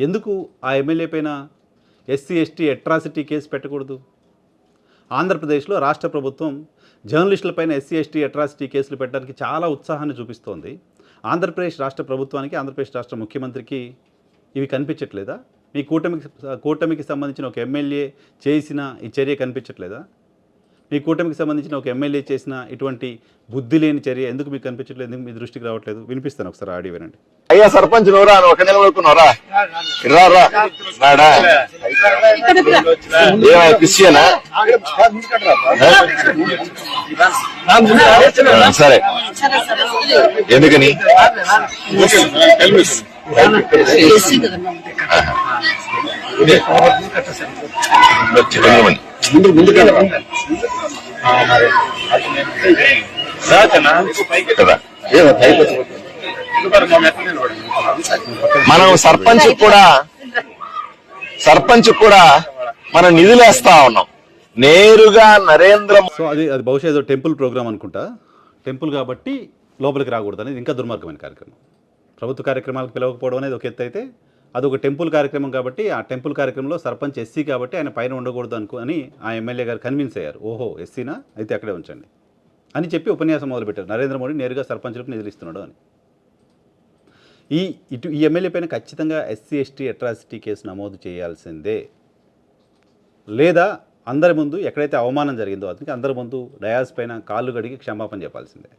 ఎందుకు ఆ ఎమ్మెల్యే పైన ఎస్సీ ఎస్టీ అట్రాసిటీ కేసు పెట్టకూడదు? ఆంధ్రప్రదేశ్లో రాష్ట్ర ప్రభుత్వం జర్నలిస్టులపైన ఎస్సీ ఎస్టీ అట్రాసిటీ కేసులు పెట్టడానికి చాలా ఉత్సాహాన్ని చూపిస్తోంది. ఆంధ్రప్రదేశ్ రాష్ట్ర ప్రభుత్వానికి, ఆంధ్రప్రదేశ్ రాష్ట్ర ముఖ్యమంత్రికి ఇవి కనిపించట్లేదా? మీ కూటమికి సంబంధించిన ఒక ఎమ్మెల్యే చేసిన ఈ చర్య కనిపించట్లేదా? మీ కూటమికి సంబంధించిన ఒక ఎమ్మెల్యే చేసిన ఇటువంటి బుద్ధి లేని చర్య ఎందుకు మీకు కనిపించట్లేదు? ఎందుకు మీ దృష్టికి రావట్లేదు? వినిపిస్తాను, ఒకసారి ఆడియో వినండి. అయ్యా సర్పంచ్ నోరా ఒక నిలబడుకున్నారా? రాడా ఏమయ్యా క్రిస్టియనా? సరే, ఎందుకని? మనం సర్పంచ్ కూడా మనం నిధులేస్తా ఉన్నాం నేరుగా నరేంద్ర. సో అది బహుశా ఏదో టెంపుల్ ప్రోగ్రామ్ అనుకుంటా. టెంపుల్ కాబట్టి లోపలికి రాకూడదు అనేది ఇంకా దుర్మార్గమైన కార్యక్రమం. ప్రభుత్వ కార్యక్రమాలకు పిలవకపోవడం అనేది ఒక ఎత్తు అయితే, అదొక టెంపుల్ కార్యక్రమం కాబట్టి ఆ టెంపుల్ కార్యక్రమంలో సర్పంచ్ ఎస్సీ కాబట్టి ఆయన పైన ఉండకూడదు అని ఆ ఎమ్మెల్యే గారు కన్విన్స్ అయ్యారు. ఓహో ఎస్సీనా, అయితే అక్కడే ఉంచండి అని చెప్పి ఉపన్యాసం మొదలుపెట్టారు. నరేంద్ర మోడీ నేరుగా సర్పంచులకు నిధులు ఇస్తున్నాడు అని. ఈ ఎమ్మెల్యే పైన ఖచ్చితంగా ఎస్సీ ఎస్టీ అట్రాసిటీ కేసు నమోదు చేయాల్సిందే, లేదా అందరి ముందు ఎక్కడైతే అవమానం జరిగిందో అతనికి అందరి ముందు డయాస్ పైన కాళ్ళు కడిగి క్షమాపణ చెప్పాల్సిందే.